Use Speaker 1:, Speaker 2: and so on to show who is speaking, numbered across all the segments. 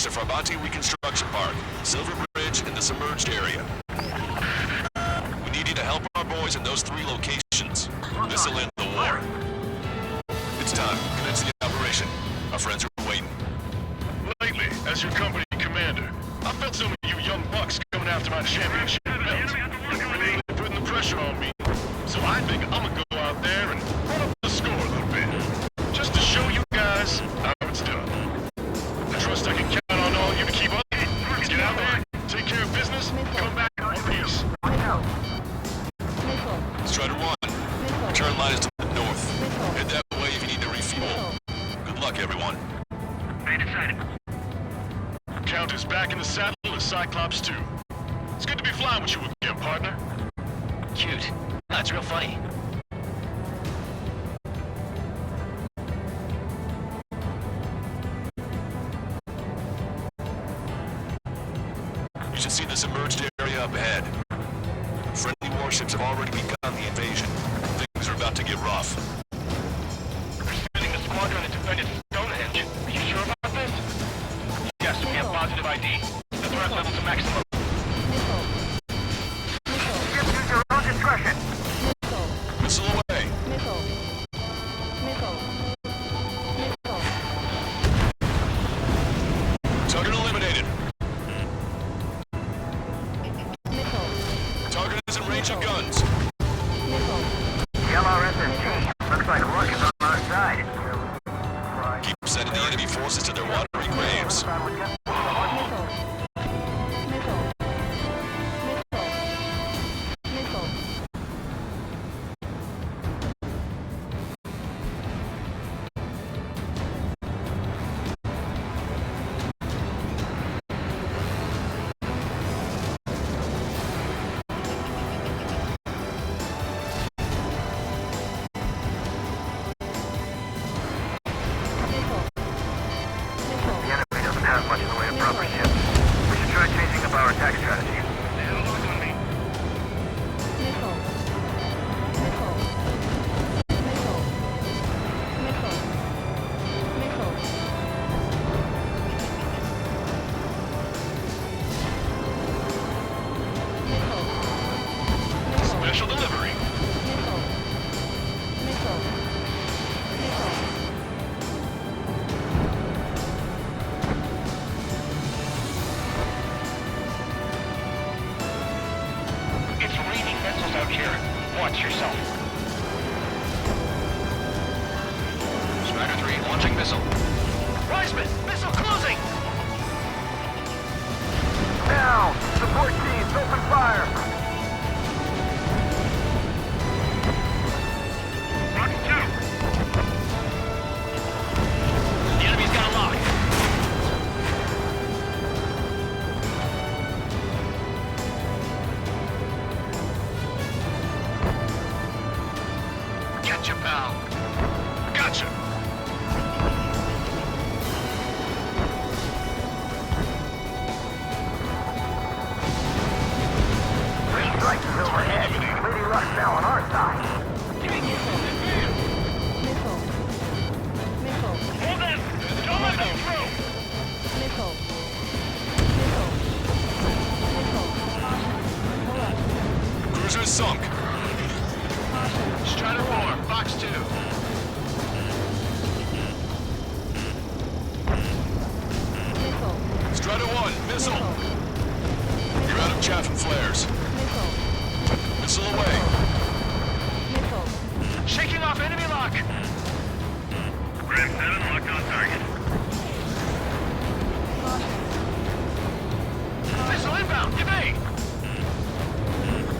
Speaker 1: to Farbanti Reconstruction Park, Silver Bridge, and the submerged area. We need you to help our boys in those 3 locations. This'll end the war. It's time. Commence the operation. Our friends are waiting.
Speaker 2: Lately, as your company commander, I felt some of you young bucks coming after my championship belt. Really putting the pressure on me. So I think I'm gonna go out there and run up the score a little bit. Just to show you guys how it's done. I trust I can count on all you to keep up. Get out there, take care of business, come back in peace.
Speaker 1: Strider 1. Return line is to the north. Head that way if you need to refuel. Good luck, everyone.
Speaker 2: Count is back in the saddle as Cyclops 2. It's good to be flying with you again, partner.
Speaker 3: Cute. That's real funny.
Speaker 1: You should see the submerged area up ahead. Friendly warships have already begun the invasion. Things are about to get rough.
Speaker 2: We're sending the squadron to defend Stonehenge. Are you sure about this? Yes, we have positive ID. The threat level's a maximum. Use your own discretion.
Speaker 1: Missile away. Target eliminated. Target is in range of guns.
Speaker 4: LRSSG. Looks like Rook is on our side.
Speaker 1: Keep sending the enemy forces to their watery graves.
Speaker 4: Much in the way of proper ships. We should try changing up our attack strategy.
Speaker 2: Special delivery. It's raining missiles out here. Watch yourself.
Speaker 3: Strider 3 launching missile.
Speaker 2: Wiseman, missile closing!
Speaker 4: Now, support teams, open fire!
Speaker 2: Rock 2!
Speaker 3: The enemy's got a lock.
Speaker 2: Gotcha, pal. Gotcha.
Speaker 4: Three strikes is overhead. Lady Luck now on our side.
Speaker 2: Hold them! Don't let them through!
Speaker 1: Cruiser is sunk.
Speaker 2: Strider 4, Fox 2.
Speaker 1: Strider 1, missile. You're out of chaff and flares. Missile away.
Speaker 2: Shaking off enemy lock! Ram 7 locked on target. Missile inbound, evade!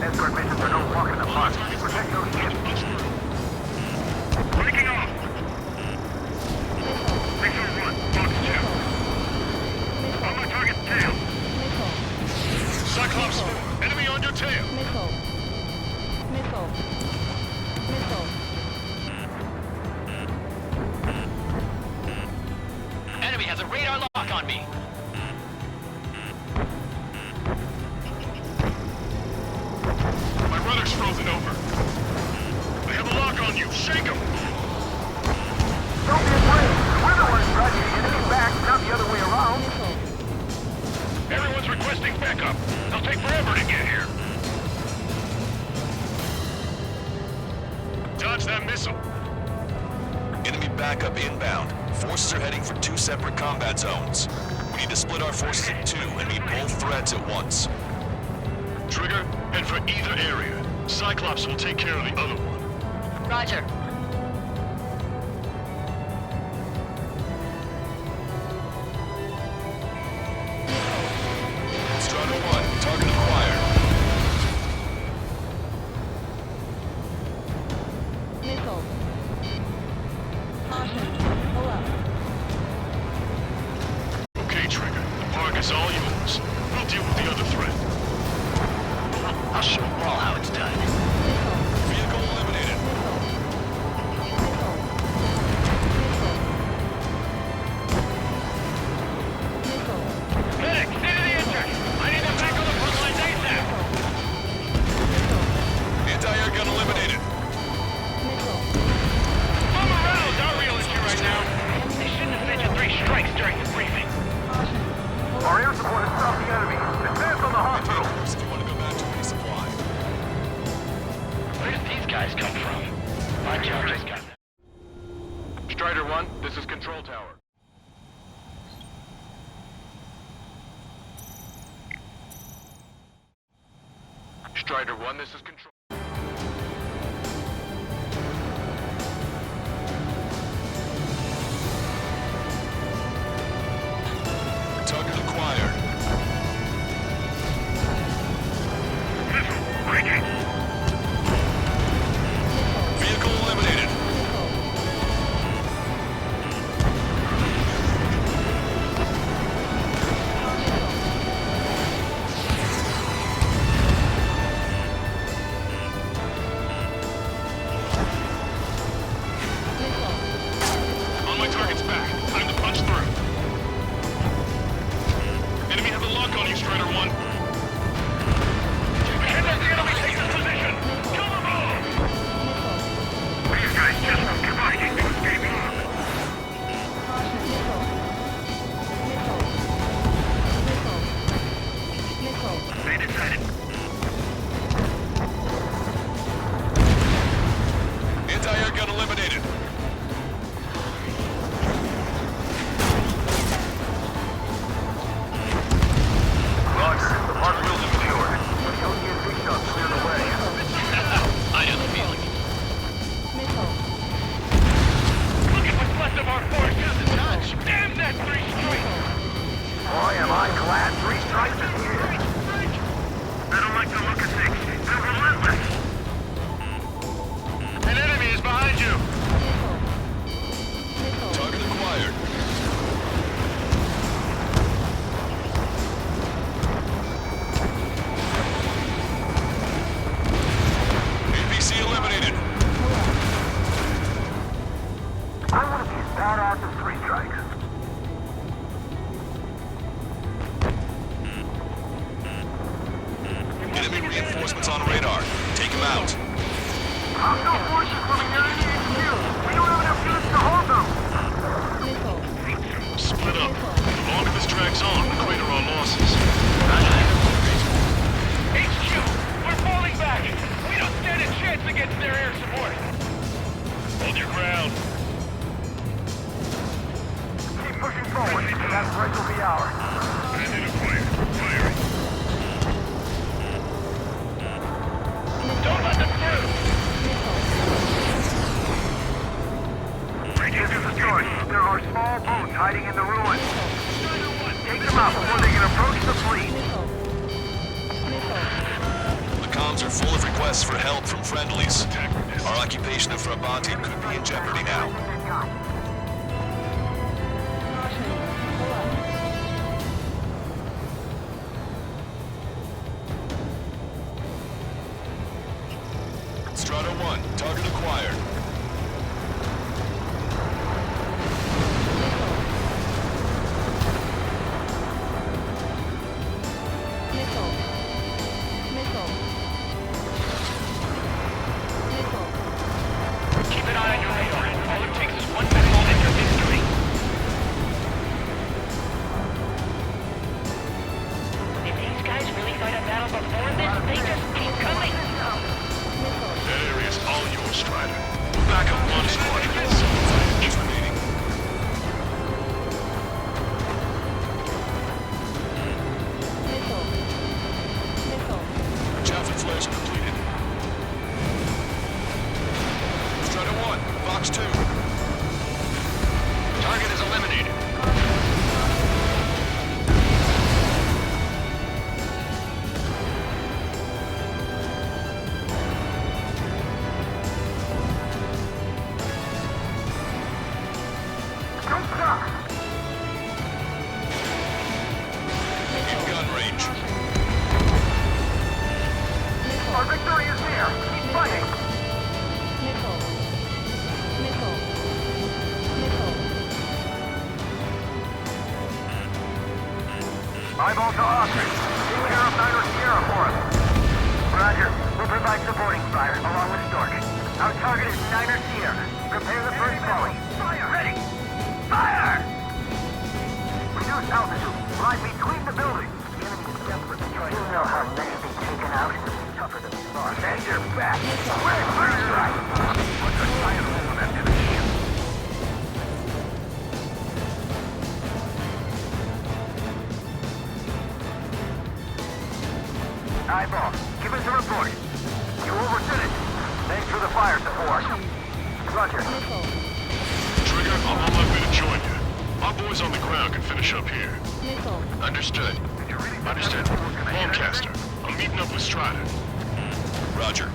Speaker 4: Escort missions are no walk in the park. Protect those ships.
Speaker 2: Breaking off! Missile 1, Fox 2. On my target, tail. Cyclops 4, enemy on your tail. missile.
Speaker 1: Enemy backup inbound. Forces are heading for 2 separate combat zones. We need to split our forces in 2 and meet both threats at once.
Speaker 2: Trigger, head for either area. Cyclops will take care of the other one.
Speaker 5: Roger.
Speaker 1: Strider 1, target acquired.
Speaker 5: Missile. Caution. Pull up.
Speaker 2: Okay, Trigger. The park is all yours. We'll deal with the other threat.
Speaker 3: I'll show them all how it's done.
Speaker 1: Vehicle eliminated.
Speaker 3: Medic, stay to the engine! I need them back on the front lines ASAP!
Speaker 1: Anti-air gun eliminated.
Speaker 3: Bomb around is our real issue right now. They shouldn't have mentioned 3 strikes during the briefing.
Speaker 4: Our air support has stopped the enemy. Advance on the hospital.
Speaker 1: If you want to go back to resupply.
Speaker 3: Where did these guys come from? My job just got them.
Speaker 2: Strider 1, this is Control Tower. Strider 1, this is Control.
Speaker 1: Target acquired. Vehicle eliminated.
Speaker 2: On my target's back. Time to punch through. Enemy have a lock on you, Strider 1.
Speaker 3: Can't let the enemy take this position! Kill them all!
Speaker 2: These guys just combining to escape me.
Speaker 3: They decided.
Speaker 1: Anti-air gun eliminated.
Speaker 4: Roger. The park will be secured. LGN big shots clear the way.
Speaker 3: I know the feeling. Look at what's left of our forces! Damn that 3 strikes!
Speaker 4: Boy, am I glad 3 strikes is here.
Speaker 2: I don't like the look of things. They're relentless. An enemy is behind you.
Speaker 1: Target acquired. APC eliminated.
Speaker 4: I want to be as badass as 3 strikes.
Speaker 1: Enemy reinforcements on radar. Take him out.
Speaker 4: Hostile forces coming near enemy HQ. We don't have enough units to hold them.
Speaker 2: Split up. The longer this drags on, the greater our losses.
Speaker 3: HQ! We're falling back! We don't stand a chance against their air support!
Speaker 2: Hold your ground.
Speaker 4: Keep pushing forward. That bridge will be ours.
Speaker 2: Bandit of fire. Firing.
Speaker 3: Don't let them through!
Speaker 4: This is the story. There are small boats hiding in the ruins. Take them out before they can approach the fleet.
Speaker 1: The comms are full of requests for help from friendlies. Our occupation of Frabanti could be in jeopardy now. Strata 1, target acquired.
Speaker 3: Keep an eye on your radar. All it takes is one missile and you're victory.
Speaker 5: If these guys really fight a battle before this, they just keep coming.
Speaker 2: That area's all yours, Strider. backup one squadron.
Speaker 1: Minutes remaining.
Speaker 5: Missile. Missile.
Speaker 1: Chaff and flares completed. Strider 1, Fox 2.
Speaker 2: Target is eliminated.
Speaker 4: Don't stop!
Speaker 1: In gun range.
Speaker 4: Our victory is near! Keep fighting!
Speaker 5: Missile. Missile. Missile.
Speaker 4: Eyeball to Ostrich. Take care of Niner Sierra for us. Roger. We'll provide supporting fire along with Stork. Our target is Niner Sierra. Prepare the first volley. Fire! Ready! Fire! Reduce altitude. Lie between the buildings. The enemy is desperate to try. You know how many be taken out. Tougher than far. Stand your back. Where's your right? Put the fire on that enemy. Eyeball, give us a report. You overdid it. Thanks for the fire support. Roger.
Speaker 5: Missile.
Speaker 2: Trigger, I'm on my way to join you. My boys on the ground can finish up here.
Speaker 5: Missile.
Speaker 2: Understood.
Speaker 4: Did you really think
Speaker 2: Understood.
Speaker 4: that was gonna hit
Speaker 2: Lancaster,
Speaker 4: anything?
Speaker 2: I'm meeting up with Strider.
Speaker 1: Roger.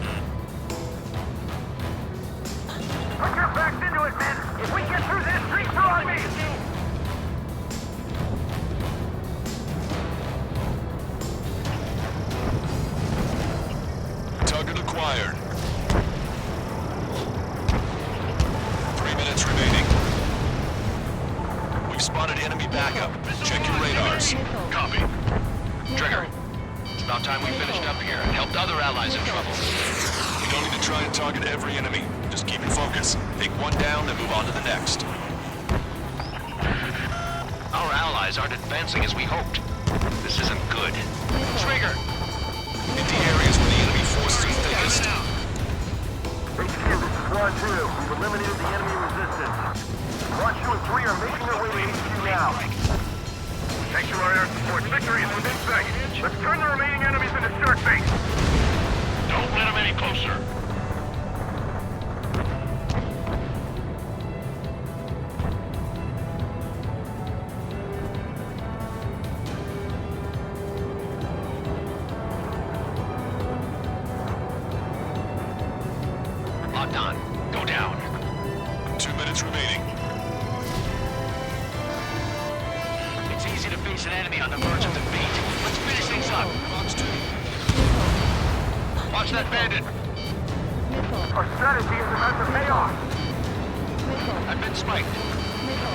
Speaker 4: Put your backs into it, men. If we get through this, streets are on me.
Speaker 1: Target acquired. 3 minutes remaining. We've spotted enemy backup. Check your radars.
Speaker 5: Missile.
Speaker 2: Copy. Trigger.
Speaker 5: Missile.
Speaker 2: It's about time we finished up here and helped other allies in trouble.
Speaker 1: You don't need to try and target every enemy. Just keep in focus. Take one down, then move on to the next.
Speaker 2: Our allies aren't advancing as we hoped. This isn't good. Trigger!
Speaker 1: Hit the areas where the enemy forces are thickest.
Speaker 4: HQ, this is Squad 2. We've eliminated the enemy resistance. Squad 2 and 3 are making their way to HQ now. Thanks to our air support, victory is within sight. Let's turn the remaining enemies into Stark base.
Speaker 2: Don't let them any closer. Locked on. Go down.
Speaker 1: 2 minutes remaining.
Speaker 2: It's easy to face an enemy on the verge of defeat. Let's finish things up.
Speaker 1: Fox 2.
Speaker 2: Watch that bandit.
Speaker 5: Missile.
Speaker 4: Our strategy is about to pay off.
Speaker 5: Missile.
Speaker 2: I've been spiked.
Speaker 5: Missile.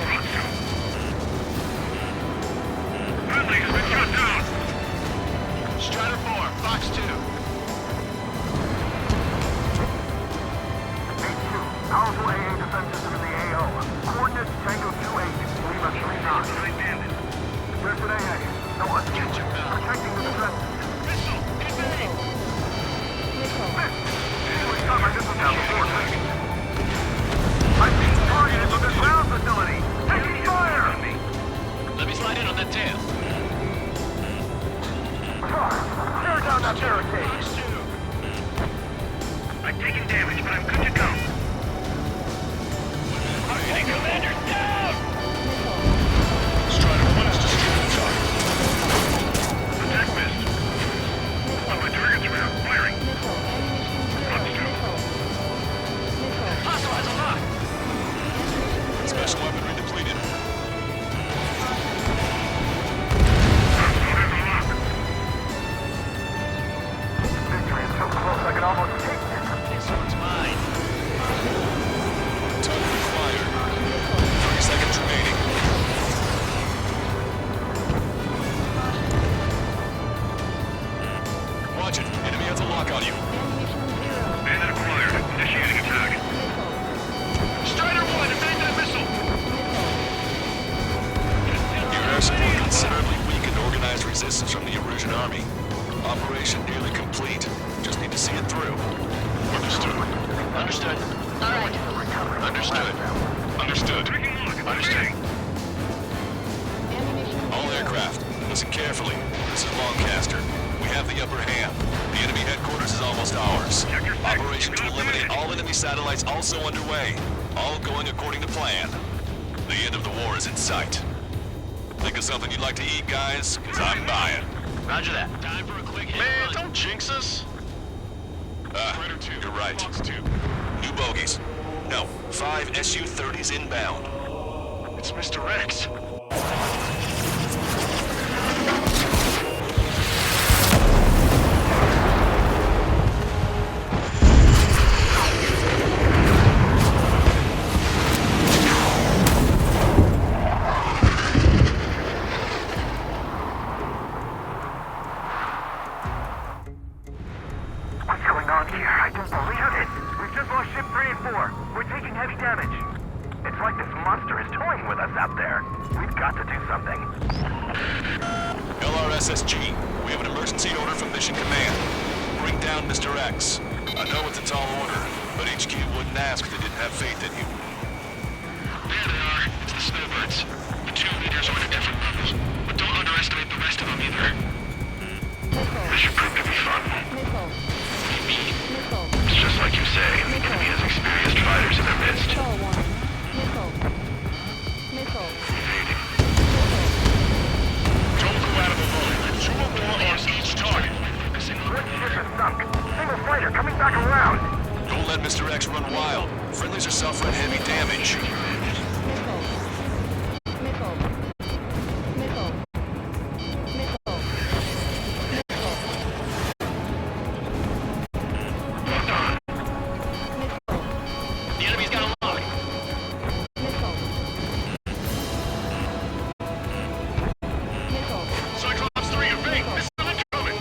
Speaker 2: Friendly has been shut down. Strider 4, Fox 2.
Speaker 4: HQ, powerful AA defense system in the AO. Coordinates Tango 2-8, Lima 3 knots. There's an AA. No escape. Protecting the defenses.
Speaker 5: Missile. Missile.
Speaker 4: Enemy cover, this is now before taking. I'm being targeted from the ground facility. Taking fire!
Speaker 2: Let me slide in on that tail.
Speaker 4: Tear down that barricade.
Speaker 2: I'm taking damage, but I'm good to go. Hey, Commander, down! Strider 1 is destroying target. Attack missed. On my target's around. Firing. Hostile has a lock.
Speaker 1: Special weaponry depleted.
Speaker 4: Victory is so close I can almost taste it.
Speaker 2: This one's mine.
Speaker 1: Target acquired. 30 seconds remaining. Watch it. Enemy has a lock on you.
Speaker 2: Bandit acquired. Initiating attack. Strider 1, evade that missile!
Speaker 1: Your air support considerably weakened organized resistance from the Erusian army. Operation nearly complete. Just need to see it through.
Speaker 2: Understood. Understood.
Speaker 6: All right.
Speaker 2: Understood. Understood. Understood.
Speaker 5: Ammunition.
Speaker 1: All aircraft, listen carefully. This is Lancaster. We have the upper hand. The enemy headquarters is almost ours. Operation to eliminate all enemy satellites also underway. All going according to plan. The end of the war is in sight. Think of something you'd like to eat, guys? Because I'm buying.
Speaker 3: Roger that. Time for a quick hit.
Speaker 2: Man, don't jinx us.
Speaker 1: Predator 2, you're right. New bogeys. No, 5 Su-30s inbound.
Speaker 2: It's Mr. X.
Speaker 4: What's going on here? I don't believe it. We've just lost ship 3 and 4. We're taking heavy damage. It's like this monster is toying with us out there. We've got to do something.
Speaker 1: LRSSG, we have an emergency order from Mission Command. Bring down Mr. X. I know it's a tall order, but HQ wouldn't ask if they didn't have faith in you.
Speaker 2: There they are. It's the snowbirds. The 2 leaders are at a different level. But don't underestimate the rest of them either.
Speaker 5: Missile.
Speaker 2: This should prove to be fun.
Speaker 5: Missile. Missile.
Speaker 2: It's just like you say. The enemy has experienced fighters in their midst.
Speaker 5: Missile 1. Missile. Missile.
Speaker 2: Don't go out of the line. 2 or more are each target.
Speaker 4: What ship is sunk? Single fighter coming back around.
Speaker 1: Don't let Mr. X run wild. Friendlies are suffering heavy damage.
Speaker 5: Missile. Missile. Missile. Missile. Missile. Missile.
Speaker 3: The enemy's got a lock.
Speaker 5: Missile. Missile.
Speaker 2: Cyclops 3 evade. Missile incoming.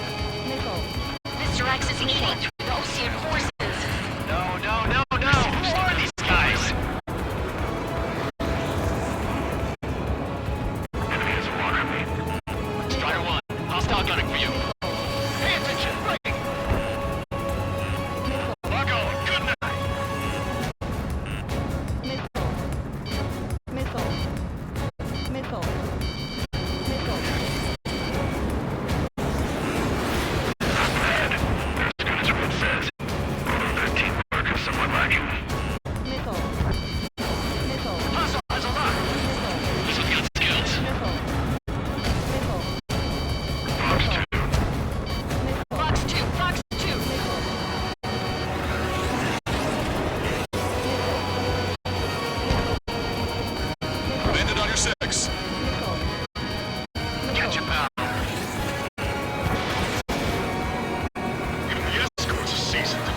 Speaker 5: Missile.
Speaker 6: Mr. X is eating through the Osean forces.
Speaker 3: No. Who are these guys?
Speaker 2: Enemy has a lock on me.
Speaker 3: Strider 1, hostile gunning for you. Pay attention, right?
Speaker 2: Lock on. Good night.
Speaker 5: Missile. Missile. Missile. Missile.
Speaker 2: Not bad. They're as good as Red says. Although their teamwork is somewhat lacking.
Speaker 5: Missile. Missile.
Speaker 3: Hostile has a lock.
Speaker 5: Missile.
Speaker 3: This one's got skills.
Speaker 5: Missile. Missile.
Speaker 2: Fox 2.
Speaker 6: Fox 2, Fox 2.
Speaker 1: Bandit on your 6.
Speaker 3: Catch your pal.
Speaker 2: Even the escorts are seasoned.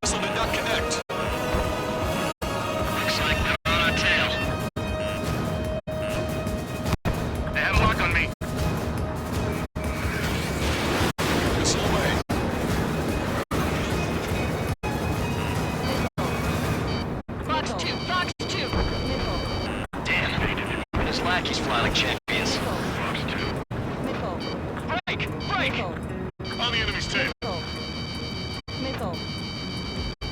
Speaker 1: Missile did not connect.
Speaker 2: Looks like they're on our tail. They have a lock on me.
Speaker 1: Missile away.
Speaker 6: Fox 2, Fox 2.
Speaker 3: Damn. And his lackeys fly like champions.
Speaker 2: Fox 2.
Speaker 5: Missile.
Speaker 3: Break!
Speaker 5: Missile.
Speaker 2: On the enemy's tail.
Speaker 5: Missile.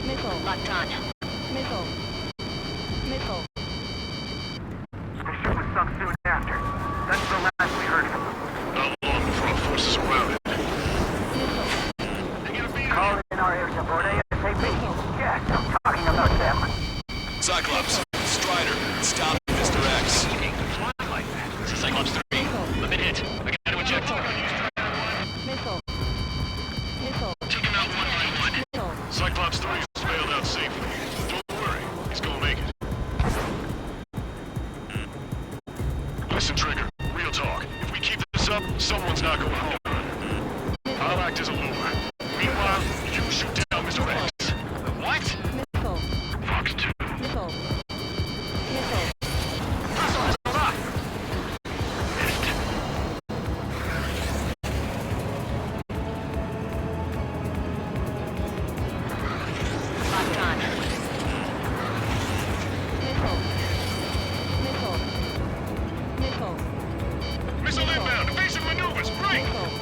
Speaker 5: Missile.
Speaker 6: Locked on.
Speaker 5: Missile. Missile.
Speaker 4: The ship was sunk soon after. That's the last we heard from them.
Speaker 2: Not long before our forces are routed.
Speaker 5: Missile.
Speaker 4: Call in our air support ASAP. Yes, I'm talking about them.
Speaker 1: Cyclops, Strider, stop Mr. X.
Speaker 3: Fly like that. This is Cyclops 3. I've been hit. I got to eject.
Speaker 5: Missile. Missile.
Speaker 2: Take him out one by one.
Speaker 5: Missile.
Speaker 2: Cyclops 3 has bailed out safely. Don't worry. He's gonna make it. Listen, Trigger. Real talk. If we keep this up, someone's not going home. I'll act as a lure. Meanwhile, you shoot down Mr. X.
Speaker 3: What?
Speaker 5: Missile.
Speaker 2: Fox 2.
Speaker 5: Missile. Missile.
Speaker 3: Hostile has a lock.
Speaker 2: Missed.
Speaker 6: Locked on.
Speaker 5: Missile. Missile. Missile.
Speaker 2: Missile inbound. Evasive maneuvers. Break.
Speaker 5: Missile.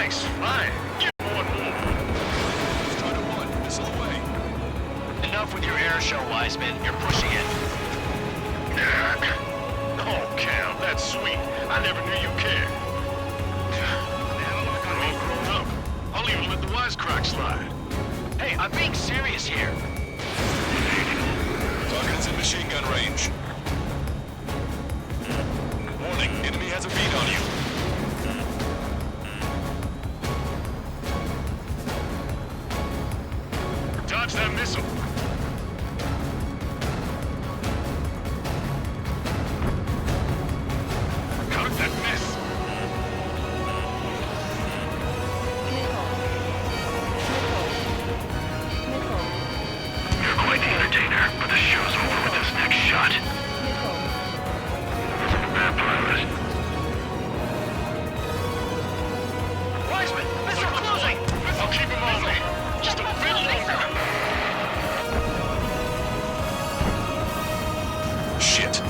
Speaker 2: Nice, fine. Give one more.
Speaker 1: Strider 1, missile away.
Speaker 3: Enough with your air show, Wiseman. You're pushing it.
Speaker 2: Oh, Cal, that's sweet. I never knew you cared. We're all grown up. I'll even let the wisecrack slide.
Speaker 3: Hey, I'm being serious here.
Speaker 1: Target is in machine gun range. Warning, enemy has a bead on you.
Speaker 2: Dodge that missile. Counter that miss. You're quite the entertainer, but the show's over with this next shot. Bad pilot.
Speaker 3: Wiseman, missile closing!
Speaker 2: I'll keep him on me. Just a bit longer.
Speaker 1: Shit.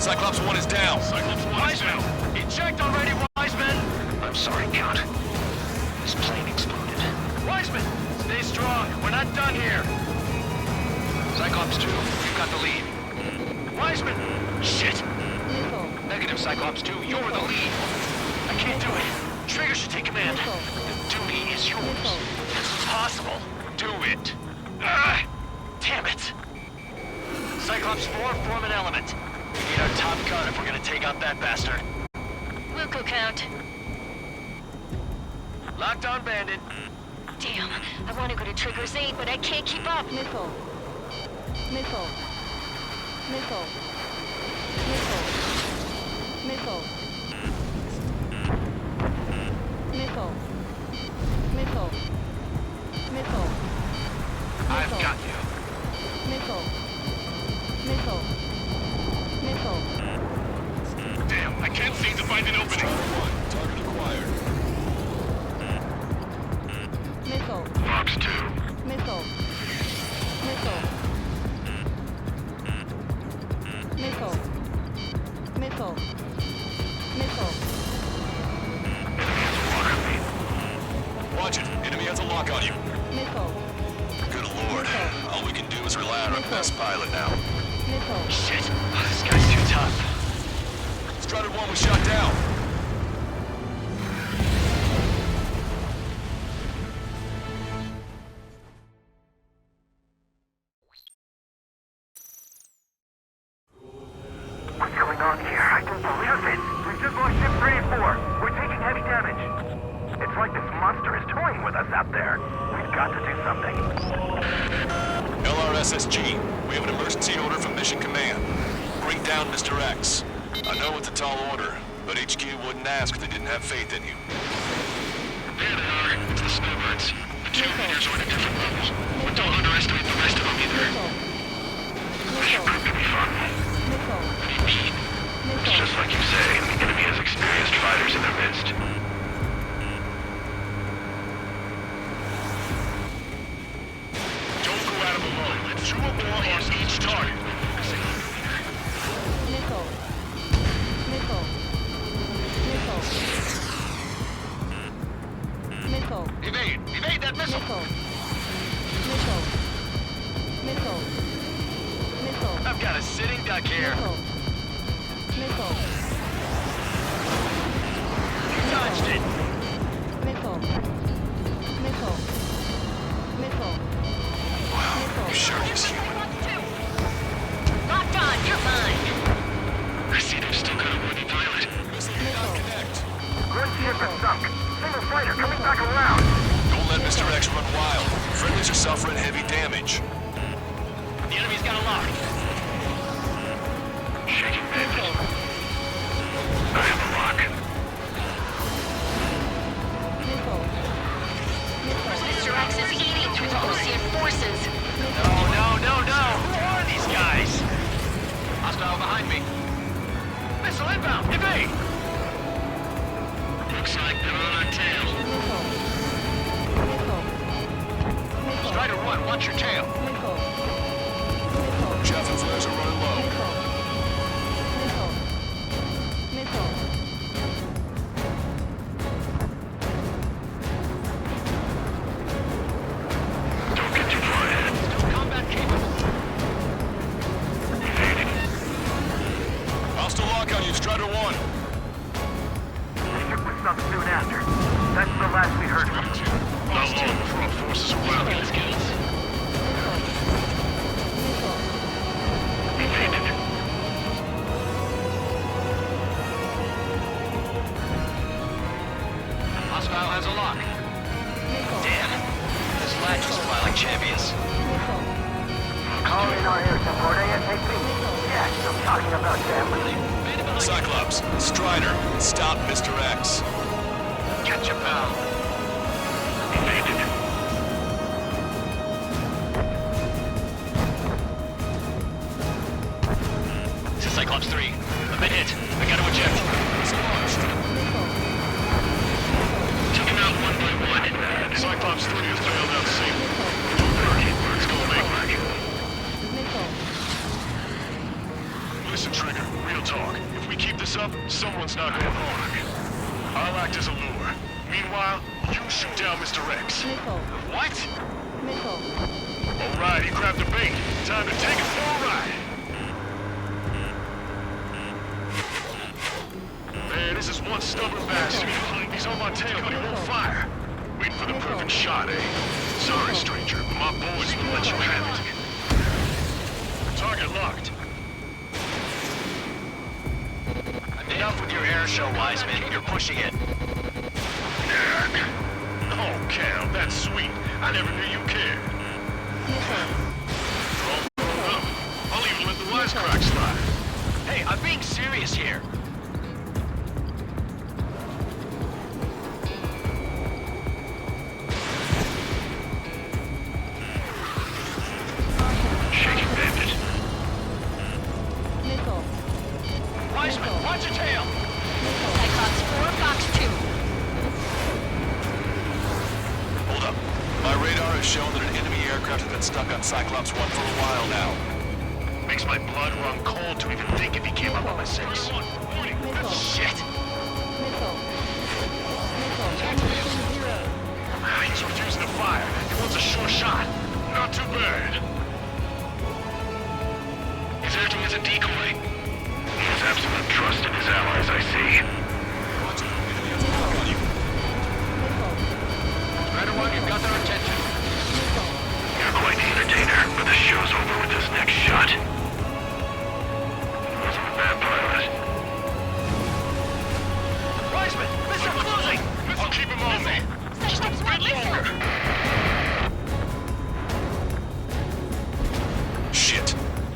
Speaker 1: Cyclops 1 is down.
Speaker 2: Cyclops 1 is down.
Speaker 3: Eject already, Wiseman!
Speaker 2: I'm sorry, Count. This plane exploded.
Speaker 3: Wiseman, stay strong. We're not done here.
Speaker 2: Cyclops 2, we've got the lead.
Speaker 3: Wiseman!
Speaker 2: Shit.
Speaker 5: Missile.
Speaker 2: Negative, Cyclops 2, you're the lead.
Speaker 3: I can't do it. Trigger should take command.
Speaker 2: The duty is yours.
Speaker 5: Missile.
Speaker 3: It's impossible.
Speaker 2: Do it.
Speaker 3: Ah! Damn it! Cyclops 4, form an element. We need our top gun if we're gonna take out that bastard.
Speaker 6: Wilco count.
Speaker 3: Locked on, Bandit.
Speaker 6: Damn, I want to go to Trigger's aid, but I can't keep up.
Speaker 5: Missile. Missile. Missile. Missile. Missile. Missile. Missile. Missile.
Speaker 3: I've got you.
Speaker 5: Missile. Missile. Missile.
Speaker 2: Damn, I can't seem to find an opening.
Speaker 1: Strider 1, target acquired.
Speaker 5: Missile.
Speaker 2: Fox 2.
Speaker 5: Missile. Missile. Missile. Missile. Missile.
Speaker 1: Watch it. Enemy has a lock on you.
Speaker 5: Missile.
Speaker 1: Good lord. All we can do is rely on our best pilot now.
Speaker 5: Missile.
Speaker 3: Shit. This guy's too tough.
Speaker 1: Strider 1 was shot down.
Speaker 4: What's going on here? I don't believe it. We've just lost ship 3 and 4. We're taking heavy damage. It's like this monster is toying with us out there. We've got to do something.
Speaker 1: LRSSG, we have an emergency order from Mission Command. Bring down Mr. X. I know it's a tall order, but HQ wouldn't ask if they didn't have faith in you.
Speaker 2: There they are. It's the snowbirds. The two leaders are at different levels. But don't underestimate the rest of them either. This should prove to be fun.
Speaker 5: Missile.
Speaker 2: What do you mean? It's
Speaker 5: Missile.
Speaker 2: just like you say, the enemy has experienced fighters in their midst. Don't go at them alone. Let's 2 or more on each target.
Speaker 5: Missile. Missile. Missile. Missile.
Speaker 3: Evade! Evade that missile!
Speaker 5: Missile. Missile. Missile. Missile.
Speaker 3: I've got a sitting duck here.
Speaker 5: Missile. Missile.
Speaker 3: You dodged it!
Speaker 5: Missile. Missile. Missile.
Speaker 1: Wow, you sure is human.
Speaker 6: Locked on, you're mine.
Speaker 2: I see they've still got a worthy pilot.
Speaker 1: Missile did not connect.
Speaker 4: One ship is sunk. Single fighter coming back around.
Speaker 1: Don't let Mr. X run wild. Friendlies are suffering heavy damage.
Speaker 3: The enemy's got a lock.
Speaker 2: Shaking bandit. I have a lock.
Speaker 5: Missile.
Speaker 6: Mr. X is eating through the Ocean forces.
Speaker 3: No! Who are these guys? Hostile behind me. Missile inbound! Evade!
Speaker 2: Looks like they're on our tail.
Speaker 5: Missile. Missile. Missile.
Speaker 3: Strider 1, watch your tail.
Speaker 5: Missile. Missile.
Speaker 1: Chaff and flares are running low.
Speaker 5: Missile. Missile. Missile.
Speaker 4: talking about, Sam?
Speaker 1: Cyclops, Strider, stop Mr. X.
Speaker 3: Catch ya, pal.
Speaker 2: Evaded.
Speaker 3: This is Cyclops 3. I've been hit. I gotta eject.
Speaker 2: Took him out one by one. Cyclops 3 has bailed out safely. 230. Let's go make work. Listen, Trigger, real talk. If we keep this up, someone's not going home. I'll act as a lure. Meanwhile, you shoot down Mr. X.
Speaker 3: What?
Speaker 2: All right, he grabbed the bait. Time to take it for a ride. Man, this is one stubborn bastard. He's on my tail, but he won't fire. Waiting for the perfect shot, eh? Sorry, stranger, but my boys will let you have it. Target locked.
Speaker 3: Enough with your air show, Wiseman. You're pushing it.
Speaker 2: Oh, Cal, that's sweet. I never knew you cared. All grown up. I'll even let the wisecrack slide.
Speaker 3: Hey, I'm being serious here.
Speaker 2: Shaking bandit.
Speaker 3: Wiseman, watch your tail.
Speaker 6: Cyclops 4, Fox 2.
Speaker 1: Hold up. My radar has shown that an enemy aircraft has been stuck on Cyclops 1 for a while now.
Speaker 2: Makes my blood run cold to even think if he came up on my 6.
Speaker 3: Shit.
Speaker 2: He's refusing to fire. He wants a sure shot. Not too bad. He's acting as a decoy. He has absolute trust in his allies, I see.
Speaker 3: Strider 1, you've got their attention.
Speaker 2: You're quite the entertainer, but the show's over with this next shot. Wasn't a bad pilot.
Speaker 3: Wiseman, missile closing.
Speaker 2: I'll keep him on me. Just a bit longer.
Speaker 1: Shit.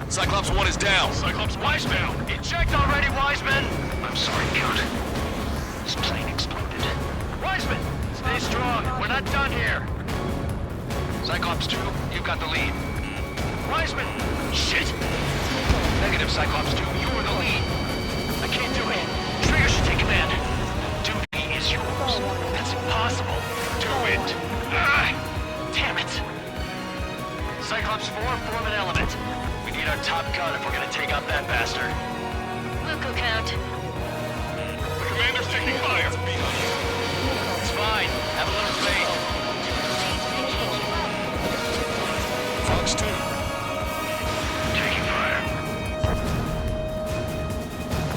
Speaker 1: Cyclops 1 is down.
Speaker 2: Cyclops Wise's down.
Speaker 3: Eject already, Wiseman.
Speaker 2: I'm sorry, Count. This plane exploded.
Speaker 3: Wiseman, stay strong. We're not done here. Cyclops 2, you've got the lead. Wiseman! Shit! Negative, Cyclops 2, you were the lead. I can't do it. Trigger should take command. Duty is yours. That's impossible. Do it! Ah, damn it! Cyclops 4, form an element. We need our top gun if we're gonna take out that bastard.
Speaker 6: Wilco count.
Speaker 2: The commander's taking fire.
Speaker 3: It's fine. Have a little faith.
Speaker 1: Fox 2.
Speaker 2: Taking fire.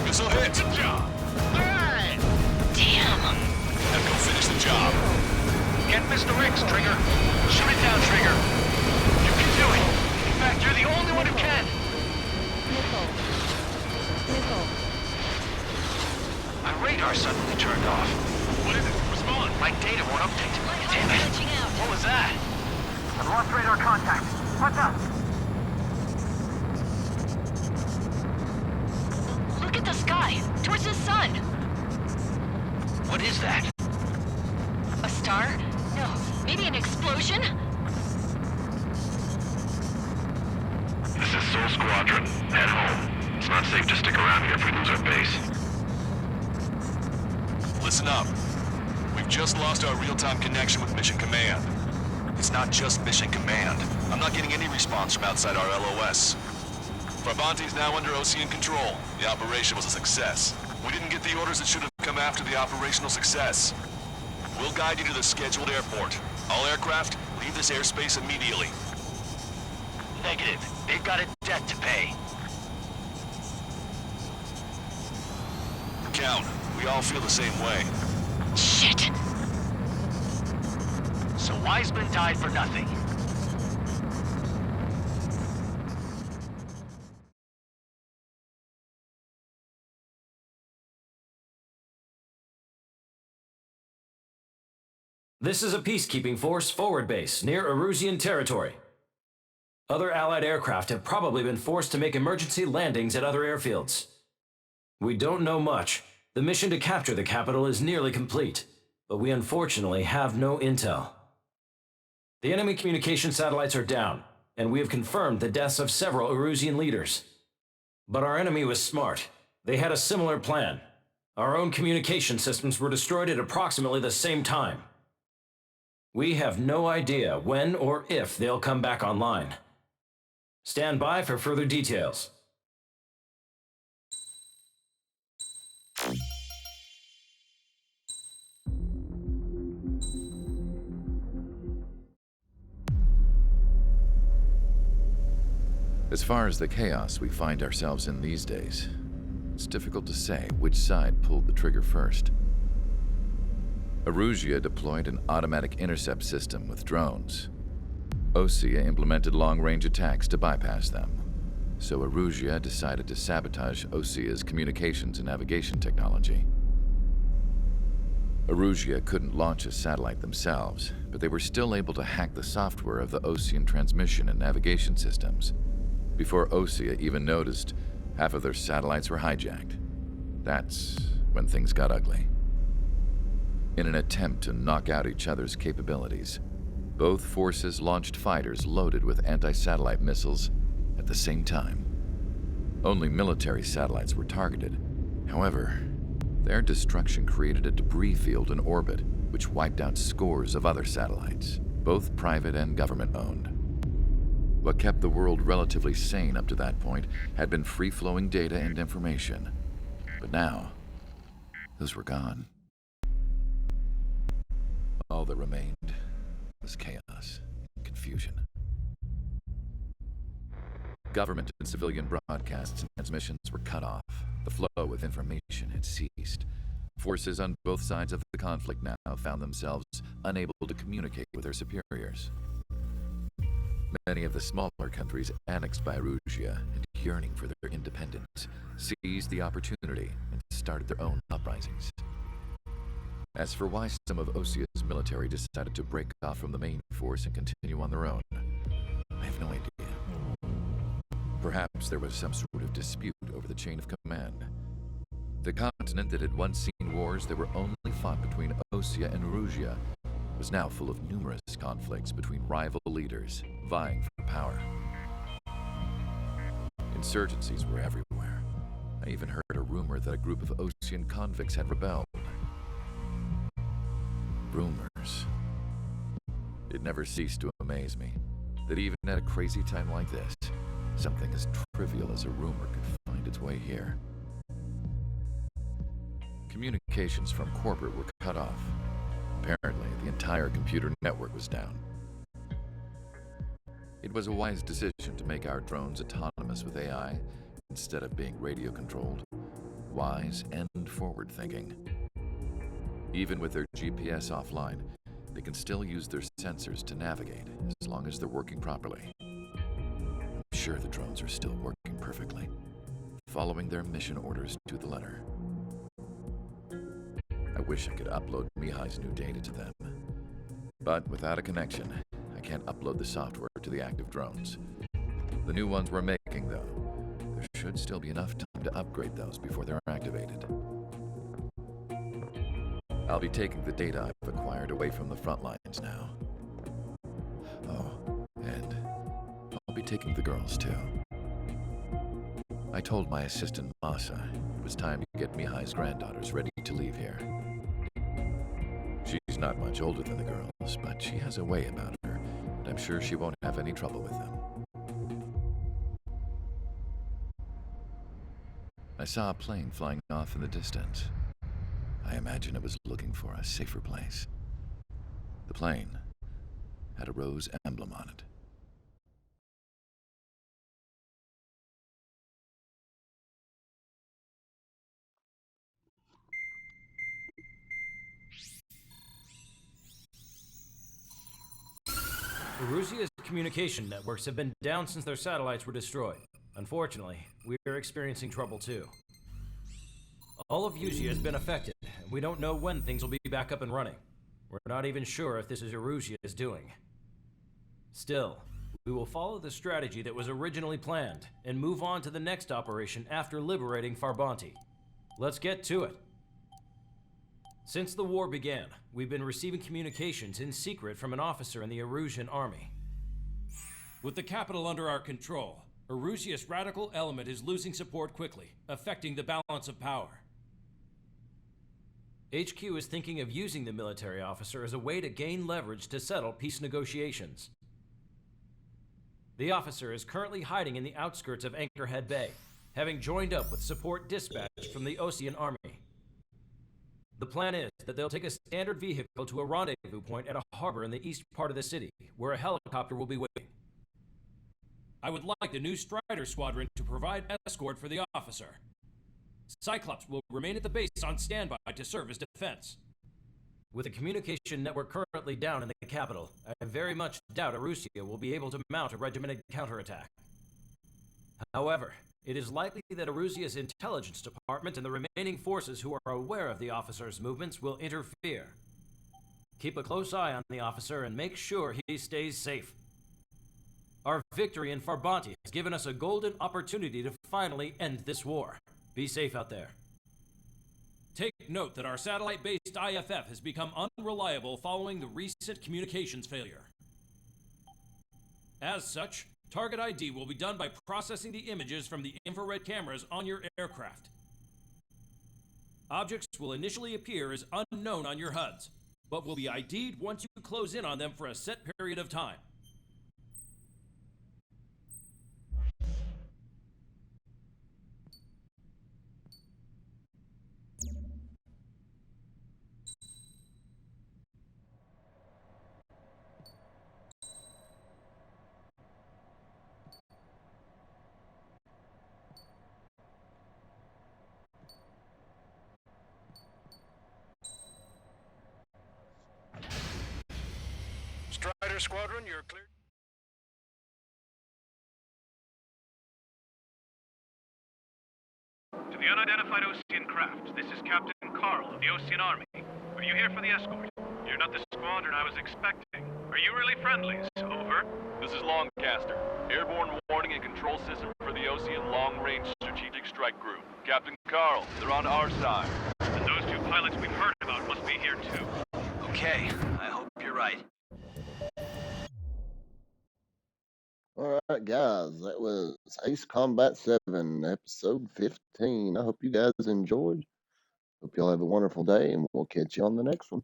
Speaker 1: Missile hit.
Speaker 2: Good job.
Speaker 3: Alright!
Speaker 6: Damn.
Speaker 1: Now go finish the job.
Speaker 3: Get Mr. X, Trigger. Shoot it down, Trigger. You can do it. In fact, you're the only one who can. My radar suddenly turned off.
Speaker 2: What is it? Respond.
Speaker 3: My data won't update. Damn
Speaker 6: I'm
Speaker 3: it.
Speaker 6: glitching out.
Speaker 3: What was that?
Speaker 4: I've lost radar contact. What's up?
Speaker 6: Look at the sky. Towards the sun.
Speaker 3: What is that?
Speaker 6: A star? No. Maybe an explosion?
Speaker 2: This is Soul Squadron. Head home. It's not safe to stick around here if we lose our base.
Speaker 1: Listen up. We've just lost our real-time connection with Mission Command. It's not just Mission Command. I'm not getting any response from outside our LOS. Brabante's now under Ocean control. The operation was a success. We didn't get the orders that should have come after the operational success. We'll guide you to the scheduled airport. All aircraft, leave this airspace immediately.
Speaker 3: Negative. They've got a debt to pay.
Speaker 1: Count, we all feel the same way.
Speaker 6: Shit.
Speaker 3: So Wiseman died for nothing.
Speaker 7: This is a peacekeeping force forward base near Erusian territory. Other Allied aircraft have probably been forced to make emergency landings at other airfields. We don't know much. The mission to capture the capital is nearly complete, but we unfortunately have no intel. The enemy communication satellites are down, and we have confirmed the deaths of several Erusian leaders. But our enemy was smart. They had a similar plan. Our own communication systems were destroyed at approximately the same time. We have no idea when or if they'll come back online. Stand by for further details.
Speaker 8: As far as the chaos we find ourselves in these days, it's difficult to say which side pulled the trigger first. Erusia deployed an automatic intercept system with drones. Osea implemented long-range attacks to bypass them. So Erusia decided to sabotage Osea's communications and navigation technology. Erusia couldn't launch a satellite themselves, but they were still able to hack the software of the Osean transmission and navigation systems. Before Osea even noticed, half of their satellites were hijacked. That's when things got ugly. In an attempt to knock out each other's capabilities, both forces launched fighters loaded with anti-satellite missiles at the same time. Only military satellites were targeted. However, their destruction created a debris field in orbit, which wiped out scores of other satellites, both private and government-owned. What kept the world relatively sane up to that point had been free-flowing data and information. But now, those were gone. All that remained was chaos and confusion. Government and civilian broadcasts and transmissions were cut off. The flow of information had ceased. Forces on both sides of the conflict now found themselves unable to communicate with their superiors. Many of the smaller countries annexed by Erusia and yearning for their independence seized the opportunity and started their own uprisings. As for why some of Osea's military decided to break off from the main force and continue on their own, I have no idea. Perhaps there was some sort of dispute over the chain of command. The continent that had once seen wars that were only fought between Osea and Erusia was now full of numerous conflicts between rival leaders vying for power. Insurgencies were everywhere. I even heard a rumor that a group of Osean convicts had rebelled. Rumors. It never ceased to amaze me that even at a crazy time like this, something as trivial as a rumor could find its way here. Communications from corporate were cut off. Apparently, the entire computer network was down. It was a wise decision to make our drones autonomous with AI instead of being radio-controlled. Wise and forward-thinking. Even with their GPS offline, they can still use their sensors to navigate as long as they're working properly. I'm sure the drones are still working perfectly, following their mission orders to the letter. I wish I could upload Mihai's new data to them. But without a connection, I can't upload the software to the active drones. The new ones we're making, though, there should still be enough time to upgrade those before they're activated. I'll be taking the data I've acquired away from the front lines now. Oh, and I'll be taking the girls, too. I told my assistant, Masa, it was time to get Mihai's granddaughters ready to leave here. She's not much older than the girls, but she has a way about her, and I'm sure she won't have any trouble with them. I saw a plane flying off in the distance. I imagine it was looking for a safer place. The plane had a rose emblem on it.
Speaker 7: Erusia's communication networks have been down since their satellites were destroyed. Unfortunately, we are experiencing trouble too. All of Erusia has been affected, and we don't know when things will be back up and running. We're not even sure if this is Erusia's doing. Still, we will follow the strategy that was originally planned and move on to the next operation after liberating Farbanti. Let's get to it. Since the war began, we've been receiving communications in secret from an officer in the Erusian army. With the capital under our control, Erusia's radical element is losing support quickly, affecting the balance of power. HQ is thinking of using the military officer as a way to gain leverage to settle peace negotiations. The officer is currently hiding in the outskirts of Anchorhead Bay, having joined up with support dispatch from the Osean army. The plan is that they'll take a standard vehicle to a rendezvous point at a harbor in the east part of the city, where a helicopter will be waiting. I would like the new Strider Squadron to provide escort for the officer. Cyclops will remain at the base on standby to serve as defense. With the communication network currently down in the capital, I very much doubt Erusia will be able to mount a regimented counterattack. However, it is likely that Erusia's intelligence department and the remaining forces who are aware of the officer's movements will interfere. Keep a close eye on the officer and make sure he stays safe. Our victory in Farbanti has given us a golden opportunity to finally end this war. Be safe out there. Take note that our satellite-based IFF has become unreliable following the recent communications failure. As such, target ID will be done by processing the images from the infrared cameras on your aircraft. Objects will initially appear as unknown on your HUDs, but will be ID'd once you close in on them for a set period of time.
Speaker 2: Strider Squadron, you're clear.
Speaker 9: To the unidentified Osean craft, this is Captain Carl of the Osean Army. Are you here for the escort? You're not the squadron I was expecting. Are you really friendlies? Over.
Speaker 1: This is Longcaster. Airborne warning and control system for the Osean Long-Range Strategic Strike Group. Captain Carl, they're on our side.
Speaker 9: And those two pilots we've heard about must be here too.
Speaker 3: Okay, I hope you're right.
Speaker 10: Alright, guys, that was Ace Combat 7, episode 15. I hope you guys enjoyed. Hope y'all have a wonderful day, and we'll catch you on the next one.